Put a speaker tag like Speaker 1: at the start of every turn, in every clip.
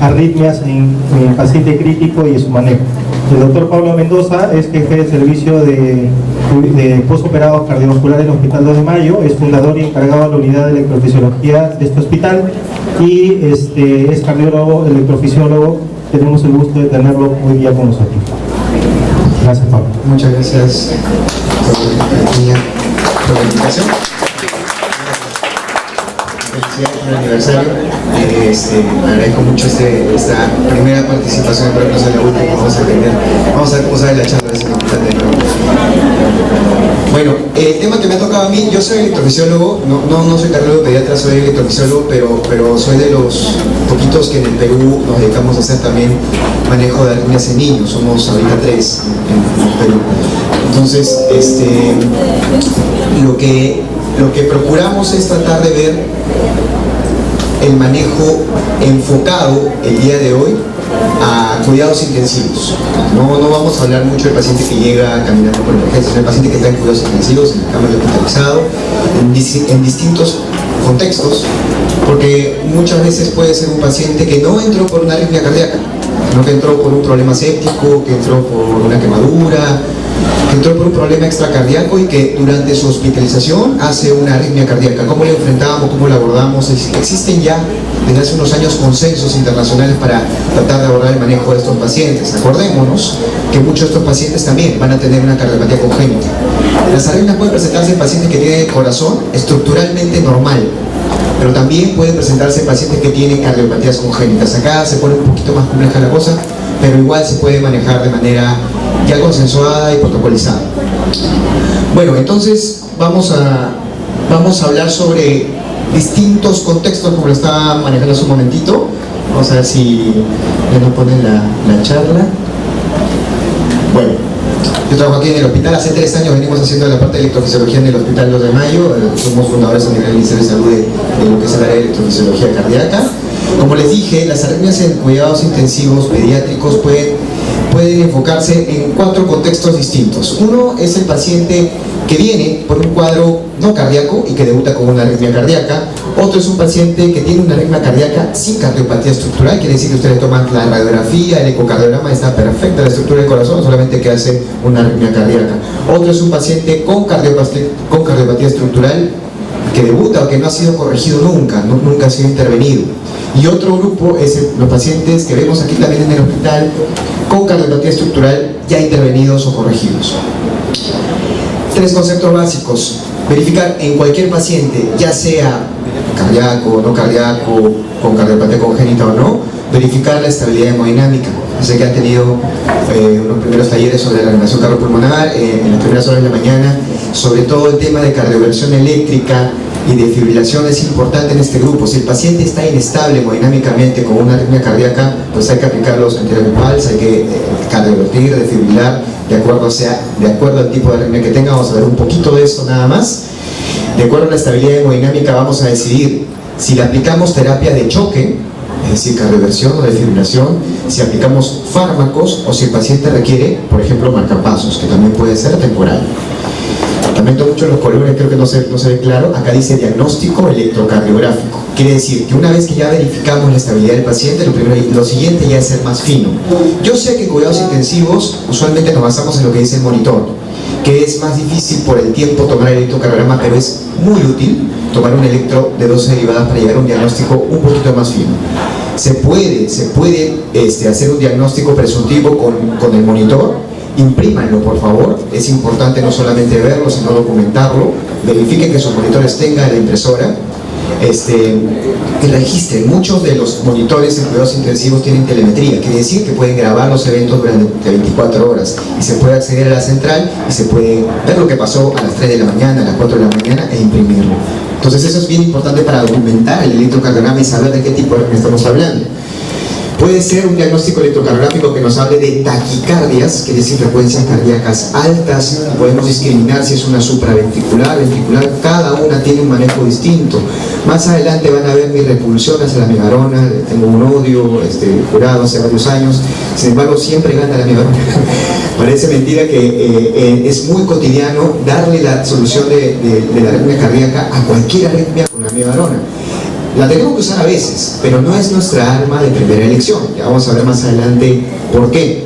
Speaker 1: arritmias en paciente crítico y su manejo. El doctor Pablo Mendoza es jefe de servicio de postoperado cardiovascular en el Hospital 2 de Mayo, es fundador y encargado de la unidad de electrofisiología de este hospital y es cardiólogo, electrofisiólogo. Tenemos el gusto de tenerlo hoy día con nosotros. Gracias, Pablo.
Speaker 2: Muchas gracias por la invitación. Felicidades por el aniversario. Agradezco mucho esta primera participación, espero que no sea la última. Vamos a ver cómo sale la charla de ese importante. Bueno, el tema que me ha tocado a mí, yo soy electrofisiólogo, no soy cardiólogo pediatra, soy electrofisiólogo, pero soy de los poquitos que en el Perú nos dedicamos a hacer también manejo de arritmias en niños. Somos ahorita 3 en el Perú. Entonces, lo que procuramos es tratar de ver el manejo enfocado el día de hoy a cuidados intensivos. No vamos a hablar mucho del paciente que llega caminando por emergencia, sino el paciente que está en cuidados intensivos, en la cama de hospitalizado, en distintos contextos, porque muchas veces puede ser un paciente que no entró por una arritmia cardíaca, sino que entró por un problema séptico, que entró por una quemadura, que entró por un problema extracardíaco y que durante su hospitalización hace una arritmia cardíaca. ¿Cómo la enfrentamos? ¿Cómo la abordamos? Existen ya desde hace unos años consensos internacionales para tratar de abordar el manejo de estos pacientes. Acordémonos que muchos de estos pacientes también van a tener una cardiopatía congénita. Las arritmias pueden presentarse en pacientes que tienen el corazón estructuralmente normal, pero también pueden presentarse en pacientes que tienen cardiopatías congénitas. Acá se pone un poquito más compleja la cosa, pero igual se puede manejar de manera ya consensuada y protocolizada. Bueno, entonces vamos a hablar sobre distintos contextos, como lo estaba manejando hace un momentito. Vamos a ver si ya nos ponen la charla. Bueno, yo trabajo aquí en el hospital, hace 3 años venimos haciendo la parte de electrofisiología en el Hospital 2 de Mayo, somos fundadores a nivel del Ministerio de Salud de lo que es el área de electrofisiología cardíaca. Como les dije, las arritmias en cuidados intensivos pediátricos pueden enfocarse en 4 contextos distintos. Uno es el paciente que viene por un cuadro no cardíaco y que debuta con una arritmia cardíaca. Otro es un paciente que tiene una arritmia cardíaca sin cardiopatía estructural, quiere decir que ustedes toman la radiografía, el ecocardiograma, está perfecta la estructura del corazón, solamente que hace una arritmia cardíaca. Otro es un paciente con cardiopatía estructural que debuta o que no ha sido corregido nunca ha sido intervenido. Y otro grupo es los pacientes que vemos aquí también en el hospital con cardiopatía estructural ya intervenidos o corregidos. 3 conceptos básicos: verificar en cualquier paciente, ya sea cardíaco, no cardíaco, con cardiopatía congénita o no, verificar la estabilidad hemodinámica. Sé que han tenido unos primeros talleres sobre la reanimación cardiopulmonar en las primeras horas de la mañana, sobre todo el tema de cardioversión eléctrica y de fibrilación es importante en este grupo. Si el paciente está inestable hemodinámicamente con una arritmia cardíaca, pues hay que aplicar los antiarritmicales, hay que cardiovertir, defibrilar, de acuerdo al tipo de arritmia que tenga. Vamos a ver un poquito de eso nada más. De acuerdo a la estabilidad hemodinámica vamos a decidir si le aplicamos terapia de choque, es decir, cardioversión o defibrilación, si aplicamos fármacos o si el paciente requiere, por ejemplo, marcapasos, que también puede ser temporal. Lamento mucho los colores, creo que no se ve claro. Acá dice diagnóstico electrocardiográfico. Quiere decir que una vez que ya verificamos la estabilidad del paciente, lo siguiente ya es ser más fino. Yo sé que en cuidados intensivos usualmente nos basamos en lo que dice el monitor, que es más difícil por el tiempo tomar el electrocardiograma, pero es muy útil tomar un electro de dosis derivadas para llegar a un diagnóstico un poquito más fino. Se puede hacer un diagnóstico presuntivo con el monitor. Imprímanlo, por favor. Es importante no solamente verlo, sino documentarlo. Verifiquen que sus monitores tengan la impresora. Que registren. Muchos de los monitores en cuidados intensivos tienen telemetría, quiere decir que pueden grabar los eventos durante 24 horas y se puede acceder a la central y se puede ver lo que pasó a las 3 de la mañana, a las 4 de la mañana e imprimirlo. Entonces eso es bien importante para documentar el electrocardiograma y saber de qué tipo de arritmia estamos hablando. Puede ser un diagnóstico electrocardiográfico que nos hable de taquicardias, quiere decir frecuencias cardíacas altas. Podemos discriminar si es una supraventricular, ventricular, cada una tiene un manejo distinto. Más adelante van a ver mi repulsión hacia la amigarona, tengo un odio jurado hace varios años, sin embargo siempre gana la amigarona. Parece mentira que es muy cotidiano darle la solución de la arritmia cardíaca a cualquier arritmia con la amigarona. La tenemos que usar a veces, pero no es nuestra arma de primera elección. Ya vamos a ver más adelante por qué.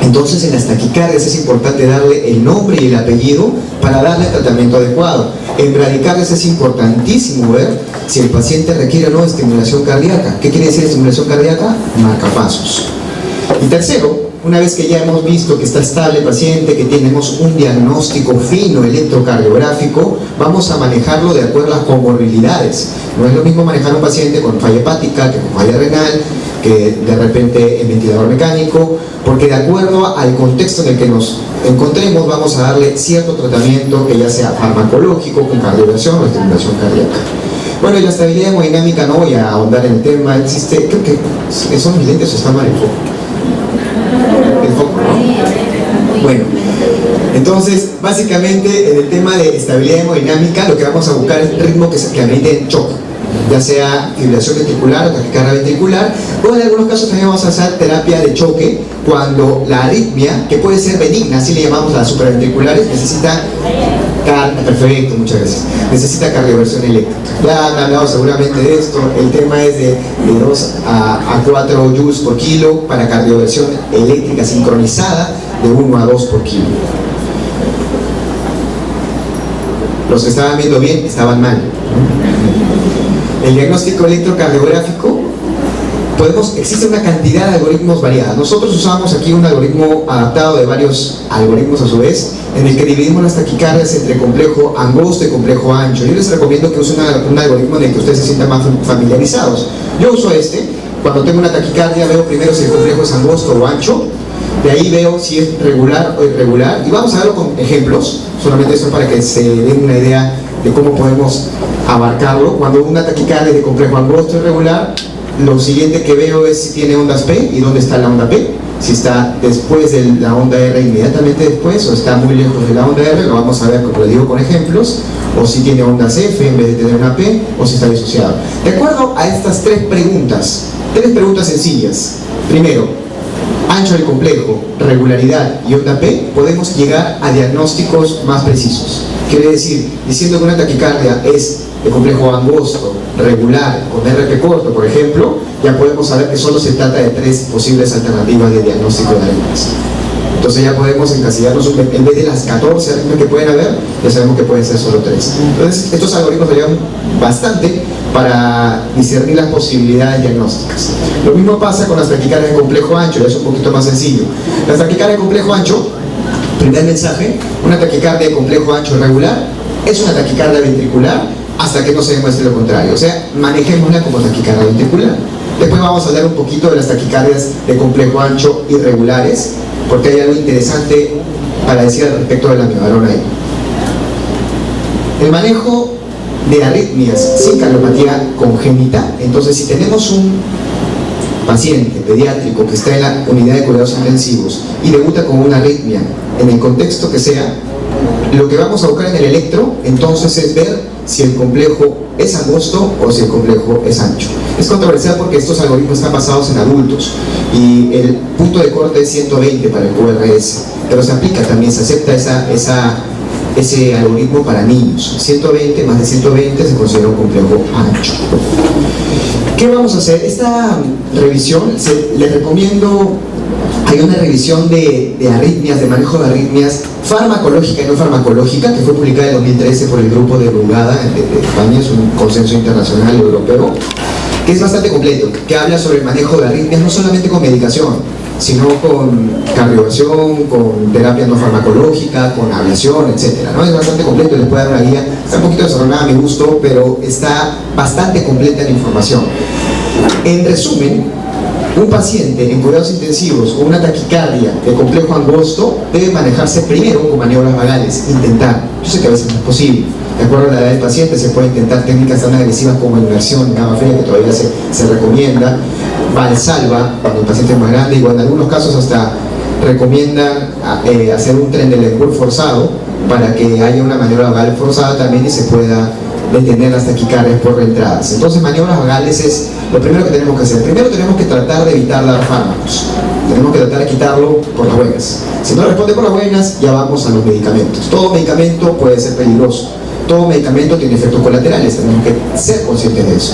Speaker 2: Entonces en las taquicardias es importante darle el nombre y el apellido para darle el tratamiento adecuado. En bradicardias es importantísimo ver si el paciente requiere o no estimulación cardíaca. ¿Qué quiere decir estimulación cardíaca? Marcapasos. Y tercero, una vez que ya hemos visto que está estable el paciente, que tenemos un diagnóstico fino electrocardiográfico, vamos a manejarlo de acuerdo a las comorbilidades. No es lo mismo manejar a un paciente con falla hepática que con falla renal, que de repente en ventilador mecánico, porque de acuerdo al contexto en el que nos encontremos vamos a darle cierto tratamiento que ya sea farmacológico, con cardioversión o estimulación cardíaca. Bueno, y la estabilidad hemodinámica no voy a ahondar en el tema, existe, creo que son mis lentes o está mal el foco. El foco, ¿no? Bueno, entonces básicamente en el tema de estabilidad hemodinámica lo que vamos a buscar es ritmo que amerite choque, ya sea fibrilación ventricular o taquicardia ventricular, o en algunos casos también vamos a hacer terapia de choque cuando la arritmia, que puede ser benigna, así le llamamos a las supraventriculares, necesita perfecto, muchas gracias. Necesita cardioversión eléctrica. Ya han hablado seguramente de esto. El tema es de 2 a 4 joules por kilo para cardioversión eléctrica sincronizada de 1 a 2 por kilo. Los que estaban viendo bien estaban mal. El diagnóstico electrocardiográfico, existe una cantidad de algoritmos variados. Nosotros usamos aquí un algoritmo adaptado de varios algoritmos a su vez, en el que dividimos las taquicardias entre complejo angosto y complejo ancho. Yo les recomiendo que usen un algoritmo en el que ustedes se sientan más familiarizados. Yo uso este. Cuando tengo una taquicardia veo primero si el complejo es angosto o ancho, de ahí veo si es regular o irregular, y vamos a verlo con ejemplos, solamente esto para que se den una idea de cómo podemos abarcarlo. Cuando una taquicardia es de complejo angosto irregular, lo siguiente que veo es si tiene ondas P y dónde está la onda P. Si está después de la onda R, inmediatamente después, o está muy lejos de la onda R, lo vamos a ver, como le digo, con ejemplos. O si tiene ondas F en vez de tener una P, o si está disociado. De acuerdo a estas tres preguntas sencillas. Primero, ancho del complejo, regularidad y onda P, podemos llegar a diagnósticos más precisos. Quiere decir, diciendo que una taquicardia es de complejo angosto, regular, con RP corto, por ejemplo, ya podemos saber que solo se trata de 3 posibles alternativas de diagnóstico de arritmias. Entonces ya podemos encasillarnos, en vez de las 14 arritmias que pueden haber, ya sabemos que pueden ser solo 3. Entonces estos algoritmos ayudan bastante para discernir las posibilidades diagnósticas. Lo mismo pasa con las taquicardias de complejo ancho, ya es un poquito más sencillo. Las taquicardias de complejo ancho, primer mensaje, una taquicardia de complejo ancho regular es una taquicardia ventricular hasta que no se demuestre lo contrario. O sea, manejémosla como taquicardia ventricular. Después vamos a hablar un poquito de las taquicardias de complejo ancho irregulares, porque hay algo interesante para decir al respecto de la miodarona ahí. El manejo de arritmias sin cardiopatía congénita. Entonces, si tenemos un paciente pediátrico que está en la unidad de cuidados intensivos y debuta con una arritmia en el contexto que sea, lo que vamos a buscar en el electro entonces es ver si el complejo es angosto o si el complejo es ancho. Es controversial porque estos algoritmos están basados en adultos y el punto de corte es 120 para el QRS, pero se aplica también, se acepta ese algoritmo para niños. 120 más de 120 se considera un complejo ancho. ¿Qué vamos a hacer? Esta revisión, les recomiendo, hay una revisión de arritmias, de manejo de arritmias farmacológica y no farmacológica, que fue publicada en 2013 por el grupo de Brugada de España, es un consenso internacional europeo, que es bastante completo, que habla sobre el manejo de arritmias no solamente con medicación, sino con cardioversión, con terapia no farmacológica, con ablación, etc. ¿no? Es bastante completo, les puedo dar una guía, está un poquito desordenada a mi gusto, pero está bastante completa en información. En resumen, un paciente en cuidados intensivos con una taquicardia de complejo angosto debe manejarse primero con maniobras vagales, intentar. Yo sé que a veces no es posible. De acuerdo a la edad del paciente se puede intentar técnicas tan agresivas como inmersión, gamma fría, que todavía se recomienda, valsalva cuando el paciente es más grande, y en algunos casos hasta recomiendan hacer un Trendelenburg forzado para que haya una maniobra vagal forzada también y se pueda detener las taquicardias por reentradas. Entonces, maniobras vagales es lo primero que tenemos que hacer. Primero tenemos que tratar de evitar dar fármacos. Tenemos que tratar de quitarlo por las buenas. Si no responde por las buenas, ya vamos a los medicamentos. Todo medicamento puede ser peligroso. todo medicamento tiene efectos colaterales, tenemos que ser conscientes de eso.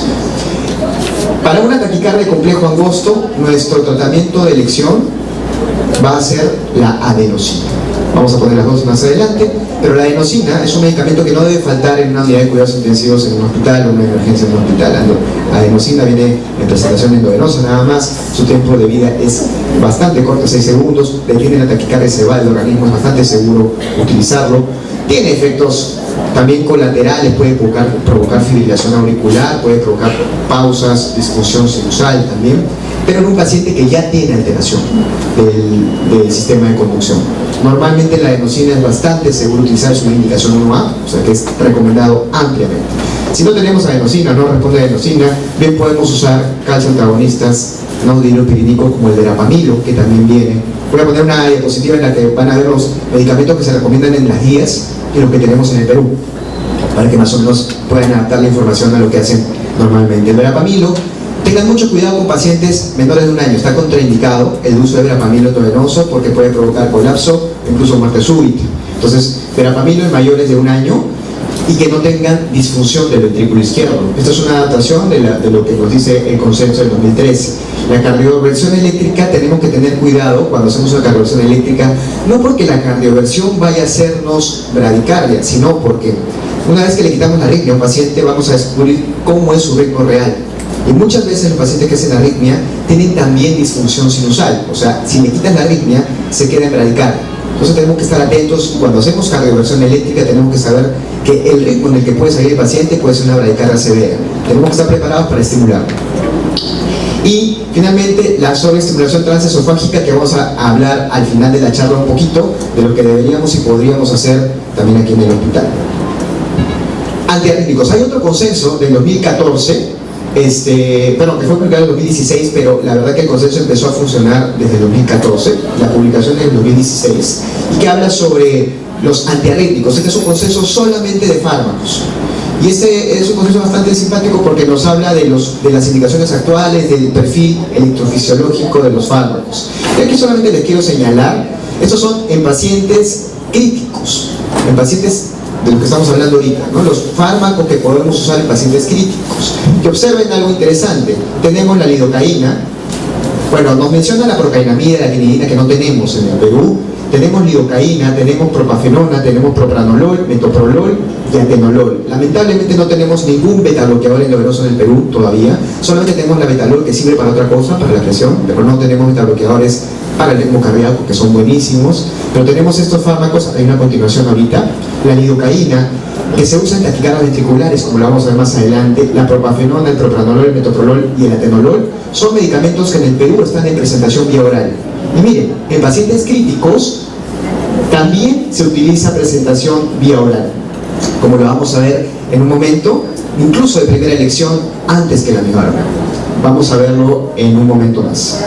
Speaker 2: Para una taquicardia de complejo angosto, nuestro tratamiento de elección va a ser la adenosina. Vamos a poner las dos más adelante, pero la adenosina es un medicamento que no debe faltar en una unidad de cuidados intensivos en un hospital o en una emergencia en un hospital. La adenosina viene en presentación endovenosa nada más, su tiempo de vida es bastante corto, 6 segundos, detiene la taquicardia, se va del organismo, es bastante seguro utilizarlo. Tiene efectos también colaterales, puede provocar fibrilación auricular, puede provocar pausas, disfunción sinusal también, pero en un paciente que ya tiene alteración del sistema de conducción. Normalmente la adenosina es bastante seguro utilizar, es una indicación 1A, o sea que es recomendado ampliamente. Si no tenemos adenosina, no responde a adenosina, bien podemos usar calcio antagonistas no dihidropirínicos como el verapamilo, que también viene. Voy a poner una diapositiva en la que van a ver los medicamentos que se recomiendan en las guías y los que tenemos en el Perú, para que más o menos puedan adaptar la información a lo que hacen normalmente. El verapamilo, tengan mucho cuidado con pacientes menores de 1 año, está contraindicado el uso de verapamilo endovenoso porque puede provocar colapso, incluso muerte súbita. Entonces, verapamilo en mayores de 1 año y que no tengan disfunción del ventrículo izquierdo. Esta es una adaptación de lo que nos dice el consenso del 2013. La cardioversión eléctrica, tenemos que tener cuidado cuando hacemos una cardioversión eléctrica, no porque la cardioversión vaya a hacernos bradicardia, sino porque una vez que le quitamos la arritmia a un paciente vamos a descubrir cómo es su ritmo real. Y muchas veces los pacientes que hacen arritmia tienen también disfunción sinusal, o sea, si le quitan la arritmia se queda en bradicardia. Entonces tenemos que estar atentos, cuando hacemos cardioversión eléctrica tenemos que saber que el ritmo en el que puede salir el paciente puede ser una bradicardia severa. Tenemos que estar preparados para estimularlo. Y finalmente la sobreestimulación transesofágica, que vamos a hablar al final de la charla un poquito de lo que deberíamos y podríamos hacer también aquí en el hospital. Antiarrítmicos. Hay otro consenso del 2014, que fue publicado en 2016, pero la verdad que el consenso empezó a funcionar desde el 2014, la publicación es del 2016, y que habla sobre los antiarrítmicos. Este es un consenso solamente de fármacos. Y este es un consenso bastante simpático porque nos habla de las indicaciones actuales, del perfil electrofisiológico de los fármacos. Y aquí solamente les quiero señalar, estos son en pacientes críticos, en pacientes de lo que estamos hablando ahorita, ¿no? Los fármacos que podemos usar en pacientes críticos. Que observen algo interesante, tenemos la lidocaína, bueno, nos menciona la procainamida y la quinidina que no tenemos en el Perú. Tenemos lidocaína, tenemos propafenona, tenemos propranolol, metoprolol y atenolol. Lamentablemente no tenemos ningún betabloqueador endovenoso en el Perú todavía. Solamente tenemos la betalol, que sirve para otra cosa, para la presión, pero no tenemos betabloqueadores para el ritmo cardíaco, que son buenísimos. Pero tenemos estos fármacos, hay una continuación ahorita. La lidocaína, que se usa en taquicardias ventriculares, como lo vamos a ver más adelante. La propafenona, el propranolol, el metoprolol y el atenolol son medicamentos que en el Perú están en presentación vía oral. Y miren, en pacientes críticos también se utiliza presentación vía oral, como lo vamos a ver en un momento, incluso de primera elección antes que la amivarona. Vamos a verlo en un momento más.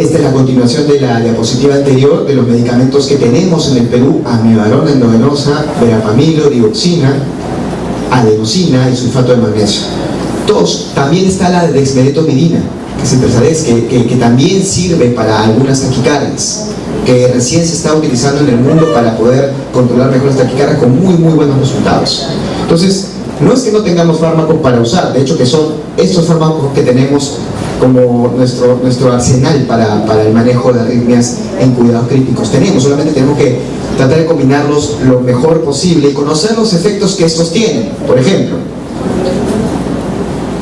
Speaker 2: Esta es la continuación de la diapositiva anterior de los medicamentos que tenemos en el Perú: amivarona endovenosa, verapamilo, dioxina, adenosina y sulfato de magnesio. También está la dexmedetomidina, que es el Persadex, que también sirve para algunas taquicardias, que recién se está utilizando en el mundo para poder controlar mejor las taquicardias con muy buenos resultados. Entonces, no es que no tengamos fármacos para usar, de hecho que son estos fármacos que tenemos como nuestro arsenal para el manejo de arritmias en cuidados críticos. Solamente tenemos que tratar de combinarlos lo mejor posible y conocer los efectos que estos tienen. Por ejemplo,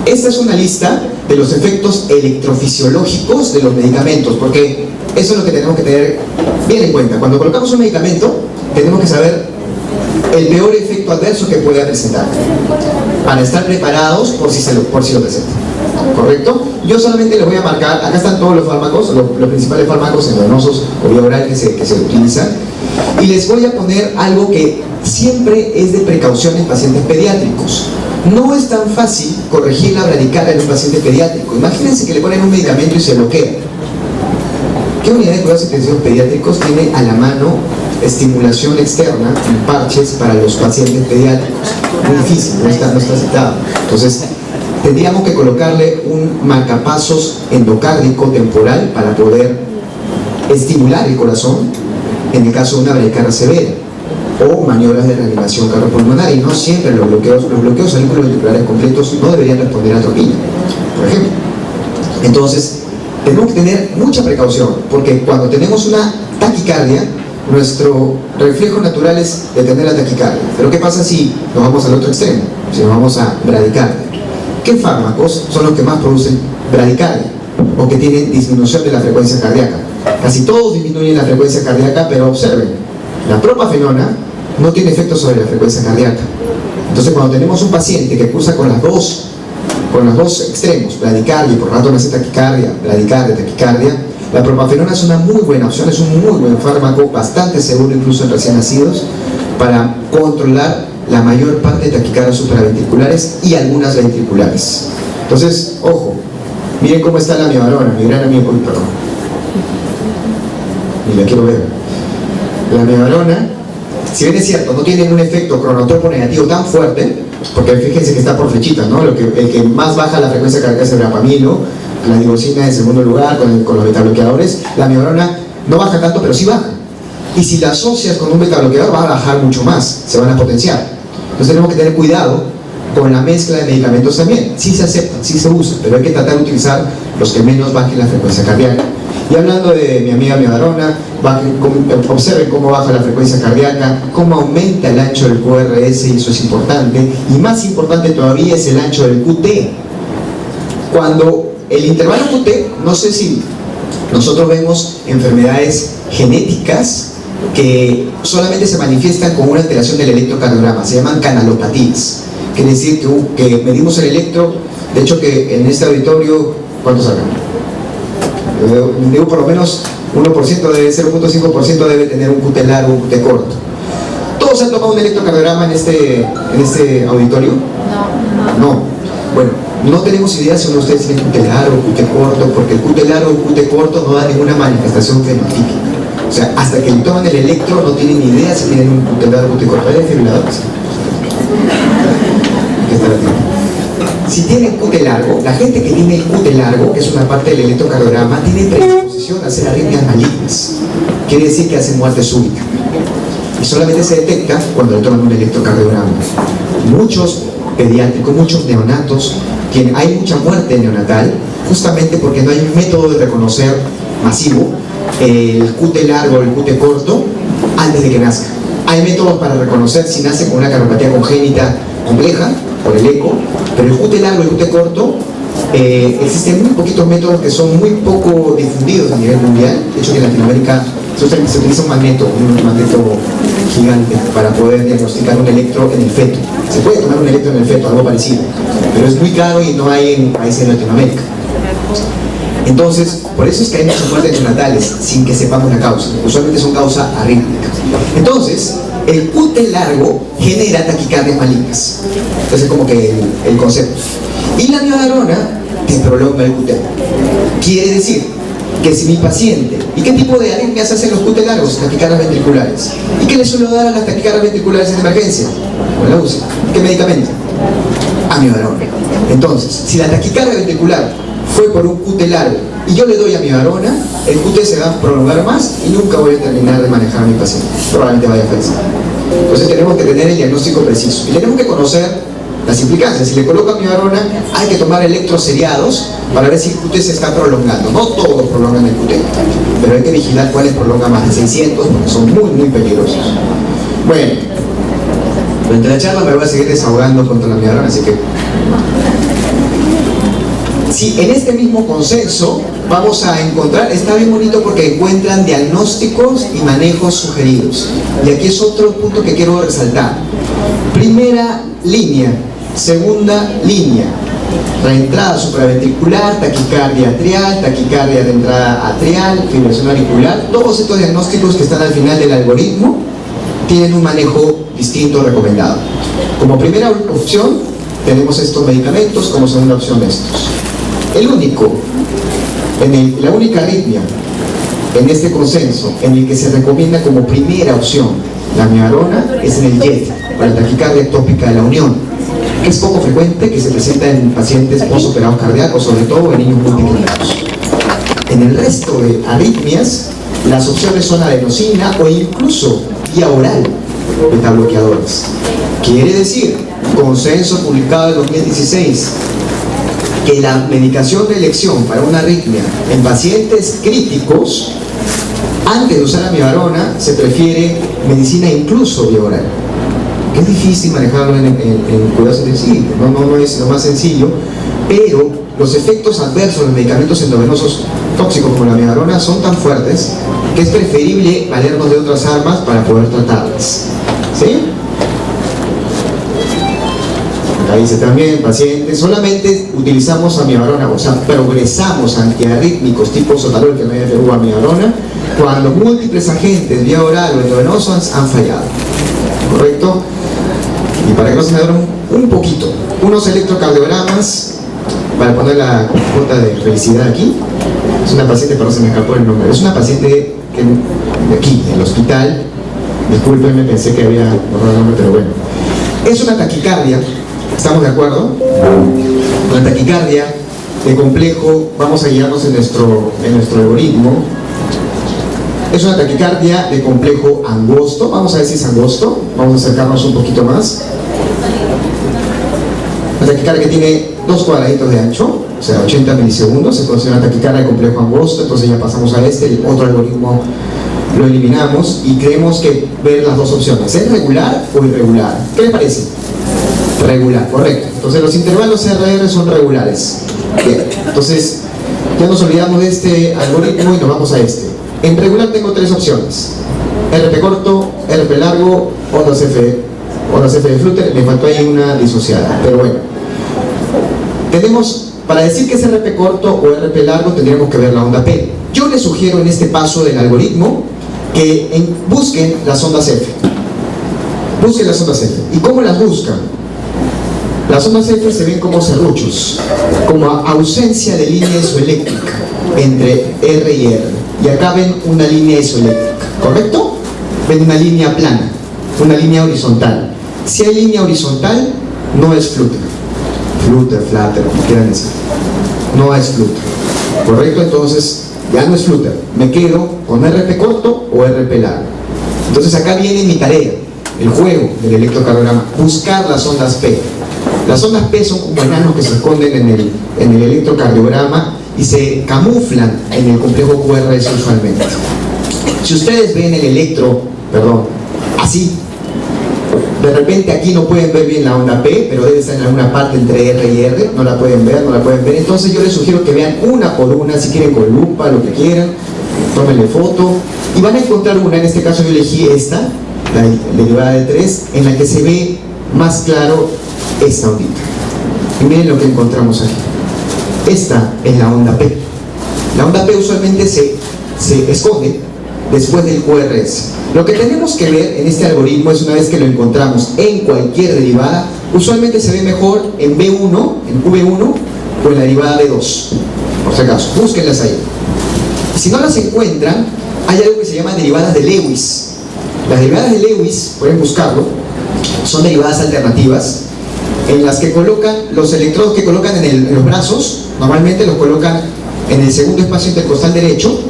Speaker 2: esta es una lista de los efectos electrofisiológicos de los medicamentos, porque eso es lo que tenemos que tener bien en cuenta. Cuando colocamos un medicamento, tenemos que saber el peor efecto adverso que pueda presentar, para estar preparados por si lo presenta. ¿Correcto? Yo solamente les voy a marcar, acá están todos los fármacos, los principales fármacos endovenosos o vía oral que se utilizan, y les voy a poner algo que siempre es de precaución en pacientes pediátricos. No es tan fácil corregir la bradicardia en un paciente pediátrico. Imagínense que le ponen un medicamento y se bloquea. ¿Qué unidad de cuidados intensivos pediátricos tiene a la mano estimulación externa en parches para los pacientes pediátricos? Muy difícil, no está citado. Entonces, tendríamos que colocarle un marcapasos endocárdico temporal para poder estimular el corazón en el caso de una bradicardia severa. o maniobras de reanimación cardiopulmonar, y no siempre los bloqueos auriculoventriculares completos no deberían responder a atropina, por ejemplo. Entonces, tenemos que tener mucha precaución, porque cuando tenemos una taquicardia, nuestro reflejo natural es detener la taquicardia. Pero ¿qué pasa si nos vamos al otro extremo? Si nos vamos a bradicardia. ¿Qué fármacos son los que más producen bradicardia o que tienen disminución de la frecuencia cardíaca? Casi todos disminuyen la frecuencia cardíaca, pero observen, la propafenona no tiene efecto sobre la frecuencia cardíaca. Entonces, cuando tenemos un paciente que cursa con los dos extremos, bradicardia, y por rato me hace taquicardia, bradicardia, taquicardia, la propafenona es una muy buena opción, es un muy buen fármaco, bastante seguro incluso en recién nacidos, para controlar la mayor parte de taquicardias supraventriculares y algunas ventriculares. Entonces, ojo, miren cómo está la miodarona, mi gran amigo, perdón, ni la quiero ver. La miodarona, si bien es cierto, no tiene un efecto cronotropo negativo tan fuerte, porque fíjense que está por flechitas, ¿no? El que más baja la frecuencia cardíaca es el verapamilo, la digoxina en segundo lugar con los betabloqueadores. La miodarona no baja tanto, pero sí baja. Y si la asocias con un betabloqueador, va a bajar mucho más, se van a potenciar. Entonces tenemos que tener cuidado con la mezcla de medicamentos también. Sí se aceptan, sí se usan, pero hay que tratar de utilizar los que menos bajen la frecuencia cardíaca. Y hablando de mi amiga miodarona, observen cómo baja la frecuencia cardíaca, cómo aumenta el ancho del QRS, y eso es importante. Y más importante todavía es el ancho del QT. Cuando el intervalo QT, no sé si nosotros vemos enfermedades genéticas que solamente se manifiestan con una alteración del electrocardiograma, se llaman canalopatías. Quiere decir que medimos el electro, de hecho que en este auditorio, ¿cuántos sacan? Digo, por lo menos 1% debe, 0.5% debe tener un QT largo, un QT corto. ¿Todos han tomado un electrocardiograma en este auditorio? No. Bueno, no tenemos idea si uno de ustedes tiene QT largo, QT corto, porque el QT largo o QT corto no da ninguna manifestación fenotípica. O sea, hasta que le toman el electro no tienen ni idea si tienen un QT largo o QT corto. ¿Hay desfibriladores? Si tienen QT largo, la gente que tiene el QT largo, que es una parte del electrocardiograma, tiene predisposición a hacer arritmias malignas. Quiere decir que hace muerte súbita. Y solamente se detecta cuando le toman un electrocardiograma. Muchos pediátricos, muchos neonatos, hay mucha muerte neonatal, justamente porque no hay un método de reconocer masivo el QT largo o el QT corto antes de que nazca. Hay métodos para reconocer si nace con una cardiopatía congénita compleja, por el eco, pero el QT largo y el QT corto, existen muy poquitos métodos que son muy poco difundidos a nivel mundial. De hecho, que en Latinoamérica se utiliza un magneto gigante para poder diagnosticar un electro en el feto. Se puede tomar un electro en el feto, algo parecido, pero es muy caro y no hay en países de Latinoamérica. Entonces, por eso es que hay muchas muertes neonatales sin que sepamos la causa. Usualmente son causa arrítmica. Entonces, el QT largo genera taquicardias malignas. Entonces, como que el concepto. Y la miodarona te prolonga el QT. Quiere decir que si mi paciente, ¿y qué tipo de arritmias hacen los QT largos? Taquicardias ventriculares. ¿Y qué le suelo dar a las taquicardias ventriculares en emergencia? Con la UCI. ¿Qué medicamento? Amiodarona. Entonces, si la taquicardia ventricular fue por un QT largo y yo le doy amiodarona, el QT se va a prolongar más y nunca voy a terminar de manejar a mi paciente. Probablemente vaya a fallecer. Entonces tenemos que tener el diagnóstico preciso y tenemos que conocer las implicancias. Si le colocan amiodarona, hay que tomar electros seriados para ver si el QT se está prolongando. No todos prolongan el QT, pero hay que vigilar cuáles prolongan más de 600 porque son muy, muy peligrosos. Bueno, durante la charla me voy a seguir desahogando contra la amiodarona, así que... Si en este mismo consenso vamos a encontrar, está bien bonito porque encuentran diagnósticos y manejos sugeridos. Y aquí es otro punto que quiero resaltar. Primera línea, segunda línea, reentrada supraventricular, taquicardia atrial, taquicardia de entrada atrial, fibrilación auricular. Todos estos diagnósticos que están al final del algoritmo tienen un manejo distinto recomendado. Como primera opción tenemos estos medicamentos, como segunda opción estos. La única arritmia en este consenso en el que se recomienda como primera opción la amiodarona es en el JET, para la taquicardia ectópica de la unión, que es poco frecuente, que se presenta en pacientes posoperados cardíacos, sobre todo en niños muy pequeños. En el resto de arritmias, las opciones son adenosina o incluso vía oral, betabloqueadores. Quiere decir, consenso publicado en 2016, que la medicación de elección para una arritmia en pacientes críticos, antes de usar amibarona, se prefiere medicina incluso vía oral. Que es difícil manejarlo en cuidados intensivos, no es lo más sencillo, pero los efectos adversos de los medicamentos endovenosos tóxicos como la amibarona son tan fuertes que es preferible valernos de otras armas para poder tratarlas. ¿Sí? Acá dice también, pacientes, solamente utilizamos amibarona, o sea, progresamos antiarrítmicos tipo sotalol, que no hay en Perú, amibarona, cuando múltiples agentes vía oral o endovenosos han fallado. ¿Correcto? Y para que no se me abran un poquito, unos electrocardiogramas para poner la cuota de felicidad aquí. Es una paciente, pero se me escapó el nombre, es una paciente que de aquí, en el hospital, discúlpenme, pensé que había borrado el nombre, pero bueno, es una taquicardia, ¿estamos de acuerdo? Una taquicardia de complejo, vamos a guiarnos en nuestro algoritmo. Es una taquicardia de complejo angosto, vamos a ver si es angosto, vamos a acercarnos un poquito más. Una taquicardia que tiene 2 cuadraditos de ancho, o sea, 80 milisegundos, se considera una taquicardia de complejo angosto, entonces ya pasamos a el otro algoritmo lo eliminamos y creemos que ver las dos opciones, ¿es regular o irregular? ¿Qué les parece? Regular, correcto. Entonces los intervalos RR son regulares. Bien, entonces ya nos olvidamos de este algoritmo y nos vamos a este. En regular tengo 3 opciones: RP corto, RP largo, ondas F de Flutter. Me faltó ahí una disociada, pero bueno. Tenemos, para decir que es RP corto o RP largo, tendríamos que ver la onda P. Yo les sugiero en este paso del algoritmo que busquen las ondas F. Busquen las ondas F. ¿Y cómo las buscan? Las ondas F se ven como serruchos, como ausencia de línea isoeléctrica entre R y R. Y acá ven una línea isoeléctrica, ¿correcto? Ven una línea plana, una línea horizontal. Si hay línea horizontal, no es flutter. Flutter, como quieran decir. No es flutter, ¿correcto? Entonces, ya no es flutter. Me quedo con RP corto o RP largo. Entonces acá viene mi tarea, el juego del electrocardiograma, buscar las ondas P. Las ondas P son como enanos que se esconden en el electrocardiograma y se camuflan en el complejo QRS usualmente. Si ustedes ven así, de repente aquí no pueden ver bien la onda P, pero debe estar en alguna parte entre R y R, no la pueden ver, entonces yo les sugiero que vean una por una, si quieren con lupa, lo que quieran, tómenle foto, y van a encontrar una, en este caso yo elegí esta, la derivada de 3, en la que se ve más claro esta ondita. Y miren lo que encontramos aquí. Esta es la onda P. La onda P usualmente se esconde después del QRS. Lo que tenemos que ver en este algoritmo es, una vez que lo encontramos en cualquier derivada, usualmente se ve mejor en B1, en V1 o en la derivada B2. Por si acaso, búsquenlas ahí. Si no las encuentran, hay algo que se llama derivadas de Lewis. Las derivadas de Lewis, pueden buscarlo, son derivadas alternativas en las que colocan los electrodos que colocan en los brazos, normalmente los colocan en el segundo espacio intercostal derecho,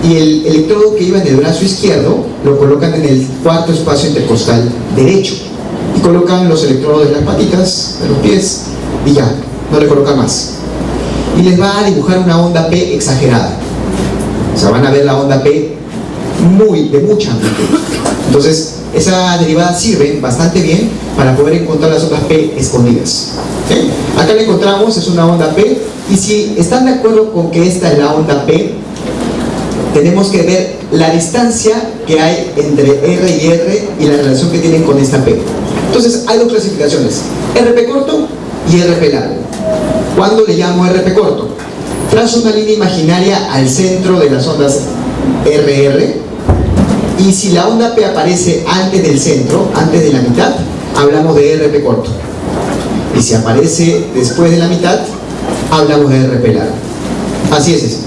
Speaker 2: y el electrodo que iba en el brazo izquierdo lo colocan en el cuarto espacio intercostal derecho, y colocan los electrodos de las patitas, de los pies, y ya, no le colocan más, y les va a dibujar una onda P exagerada. O sea, van a ver la onda P de mucha amplitud. Entonces esa derivada sirve bastante bien para poder encontrar las ondas P escondidas. ¿Okay? Acá la encontramos, es una onda P, y si están de acuerdo con que esta es la onda P, tenemos que ver la distancia que hay entre R y R y la relación que tienen con esta P. Entonces hay 2 clasificaciones: RP corto y RP largo. ¿Cuándo le llamo RP corto? Trazo una línea imaginaria al centro de las ondas RR, y si la onda P aparece antes del centro, antes de la mitad, hablamos de RP corto, y si aparece después de la mitad, hablamos de RP largo. Así es eso,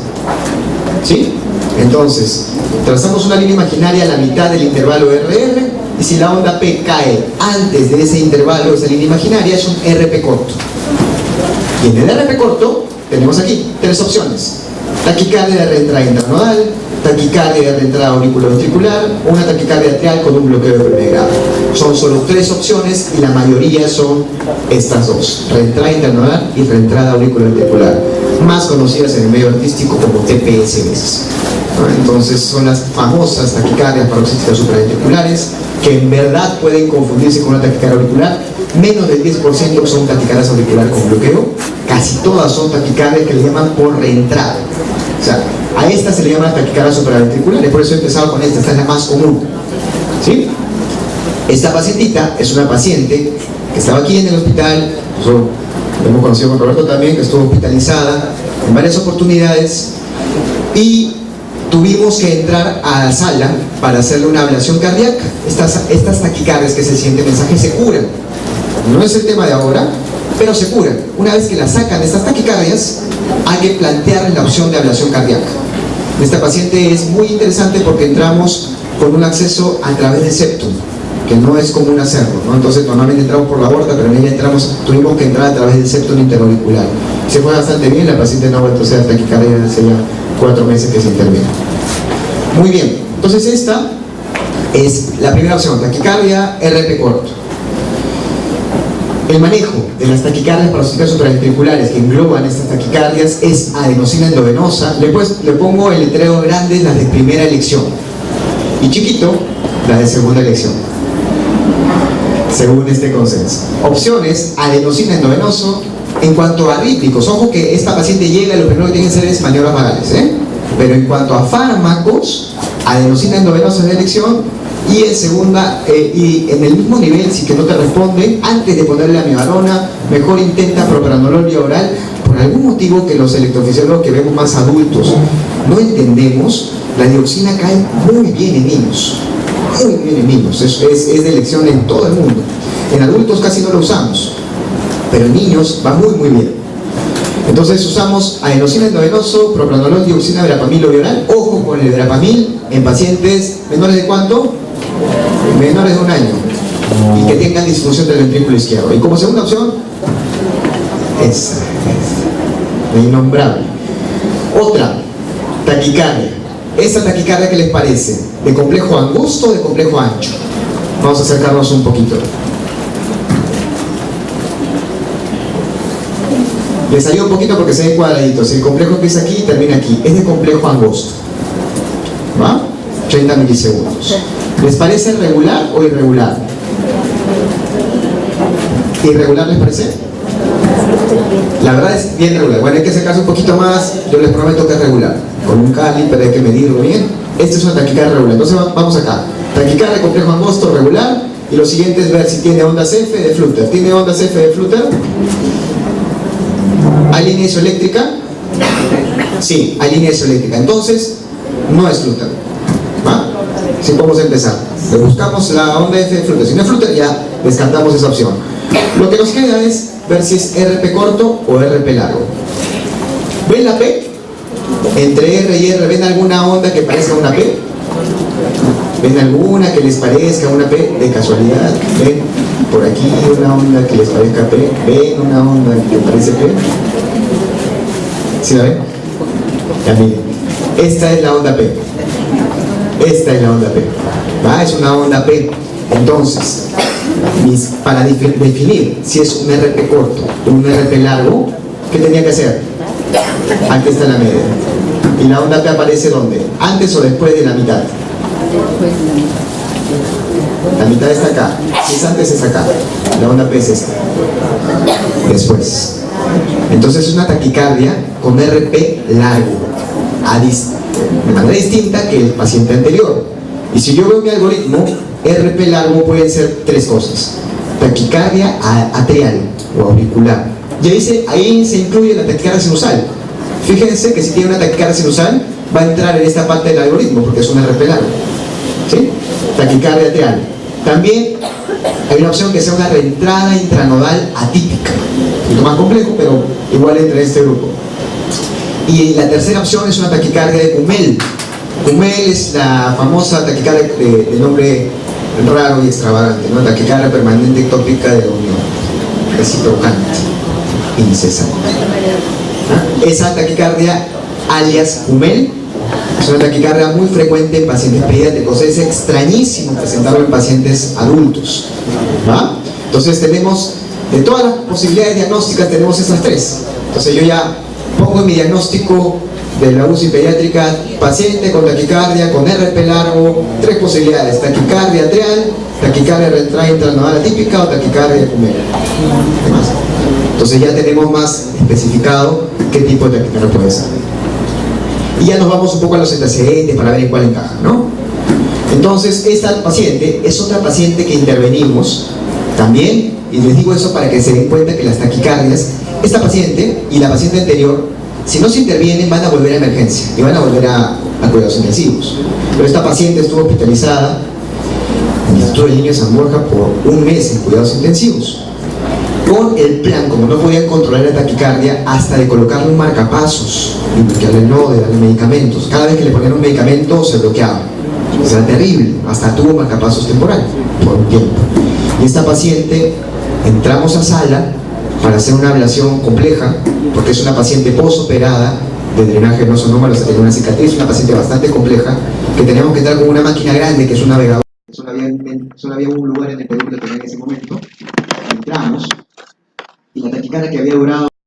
Speaker 2: ¿sí? Entonces, trazamos una línea imaginaria a la mitad del intervalo RR, y si la onda P cae antes de ese intervalo, esa línea imaginaria, es un RP corto. Y en el RP corto tenemos aquí 3 opciones: taquicardia de reentrada intranodal, taquicardia de entrada auriculoventricular, una taquicardia atrial con un bloqueo de primer grado. Son solo 3 opciones y la mayoría son estas dos: reentrada intranodal y reentrada auriculoventricular, más conocidas en el medio artístico como TPS. Entonces son las famosas taquicardias paroxísticas supraventriculares, que en verdad pueden confundirse con una taquicardia auricular. Menos del 10% son taquicardias auriculares con bloqueo. Casi todas son taquicardias que le llaman por reentrada. O sea, a esta se le llaman taquicardias supraventriculares, por eso he empezado con esta es la más común. ¿Sí? Esta pacientita es una paciente que estaba aquí en el hospital, nosotros lo hemos conocido con Roberto también, que estuvo hospitalizada en varias oportunidades, y tuvimos que entrar a la sala para hacerle una ablación cardíaca. Estas taquicardias, que es el siguiente mensaje, se curan. No es el tema de ahora, pero se curan. Una vez que la sacan de estas taquicardias, hay que plantearle la opción de ablación cardíaca. Esta paciente es muy interesante porque entramos con un acceso a través del septum, que no es común hacerlo, ¿no? Entonces normalmente entramos por la aorta, pero en ella tuvimos que entrar a través del septum interauricular. Se fue bastante bien, la paciente no ha vuelto a hacer taquicardia hace ya 4 meses que se interviene. Muy bien, entonces esta es la primera opción, taquicardia RP corto. El manejo de las taquicardias paroxísticas supraventriculares que engloban estas taquicardias es adenosina endovenosa. Le pongo el letrero grande, las de primera elección, y chiquito, las de segunda elección, según este consenso. Opciones: adenosina endovenoso. En cuanto a arrítmicos, ojo que esta paciente llega y lo primero que tiene que hacer es maniobras vagales, pero en cuanto a fármacos, adenosina endovenosa es de elección, y en segunda, y en el mismo nivel, si que no te responde, antes de ponerle amibarona, mejor intenta propranolol vía oral. Por algún motivo que los electrofisiólogos que vemos más adultos no entendemos, la dioxina cae muy bien en niños, muy bien en niños, es de elección en todo el mundo. En adultos casi no lo usamos, pero en niños va muy bien. Entonces usamos adenosina endovenoso, propranolol, dioxina, verapamil o vía oral. Ojo con el verapamil en pacientes menores de ¿cuánto? Menores de 1 año y que tengan disfunción del ventrículo izquierdo. Y como segunda opción, esa, la innombrable. Otra, taquicardia. ¿Esta taquicardia qué les parece? ¿De complejo angosto o de complejo ancho? Vamos a acercarnos un poquito. Le salió un poquito porque se ve cuadradito. Si el complejo empieza aquí y termina aquí, es de complejo angosto. ¿Va? 30 milisegundos. ¿Les parece regular o irregular? ¿Irregular les parece? La verdad es bien regular. Bueno, hay que acercarse un poquito más. Yo les prometo que es regular. Con un caliper hay que medirlo bien. Esta es una taquicardia regular. Entonces vamos acá. Taquicardia complejo angosto regular. Y lo siguiente es ver si tiene ondas F de Flutter. ¿Tiene ondas F de Flutter? ¿Hay línea isoeléctrica? Sí, hay línea isoeléctrica. Entonces, no es Flutter. ¿Va? Así podemos empezar. Le buscamos la onda F de Flutter. Si no es Flutter, ya descartamos esa opción. Lo que nos queda es ver si es RP corto o RP largo. ¿Ven la P? Entre R y R, ¿ven alguna onda que parezca una P? ¿Ven alguna que les parezca una P de casualidad? ¿Ven por aquí una onda que les parezca P? ¿Ven una onda que parece P? ¿Sí la ven? Ya miren, esta es la onda P. Esta es la onda P. ¿Va? Es una onda P. Entonces, para definir si es un RP corto o un RP largo, ¿qué tenía que hacer? Aquí está la media. ¿Y la onda P aparece dónde? ¿Antes o después de la mitad? La mitad está acá. Si es antes, es acá. La onda P es esta. Después. Entonces es una taquicardia con RP largo, de manera distinta que el paciente anterior. Y si yo veo mi algoritmo, RP largo pueden ser 3 cosas: taquicardia atrial o auricular. Y ahí se incluye la taquicardia sinusal. Fíjense que si tiene una taquicardia sinusal, va a entrar en esta parte del algoritmo porque es un RP largo. ¿Sí? Taquicardia atrial. También hay una opción que sea una reentrada intranodal atípica. Un poquito más complejo, pero igual entra en este grupo. Y la tercera opción es una taquicardia de Hummel. Hummel es la famosa taquicardia de nombre raro y extravagante, ¿no? Taquicardia permanente ectópica de la unión, reciprocante, incesante. Esa taquicardia alias Hummel Es una taquicardia muy frecuente en pacientes pediátricos. Es extrañísimo presentarlo en pacientes adultos, ¿va? Entonces tenemos, de todas las posibilidades diagnósticas, tenemos esas tres. Entonces yo ya pongo en mi diagnóstico de la UCI pediátrica, paciente con taquicardia, con RP largo, tres posibilidades: taquicardia atrial, taquicardia ventral intranodal atípica o taquicardia ecumena. Entonces ya tenemos más especificado qué tipo de taquicardia puede ser. Y ya nos vamos un poco a los antecedentes para ver en cuál encaja, ¿no? Entonces, esta paciente es otra paciente que intervenimos también, y les digo eso para que se den cuenta que las taquicardias, esta paciente y la paciente anterior, si no se intervienen, van a volver a emergencia y van a volver a cuidados intensivos. Pero esta paciente estuvo hospitalizada en el Instituto del Niño de San Borja por un mes en cuidados intensivos, con el plan, como no podían controlar la taquicardia, hasta de colocarle un marcapasos y bloquearle el nodo, de darle medicamentos. Cada vez que le ponían un medicamento se bloqueaba. Era terrible, hasta tuvo marcapasos temporal por un tiempo. Y esta paciente, entramos a sala para hacer una ablación compleja, porque es una paciente posoperada de drenaje venoso anómalo, tiene una cicatriz, una paciente bastante compleja, que teníamos que entrar con una máquina grande, que es un navegador. Solo había un lugar en el Perú que tenía en ese momento. Entramos, y la taquicardia que había durado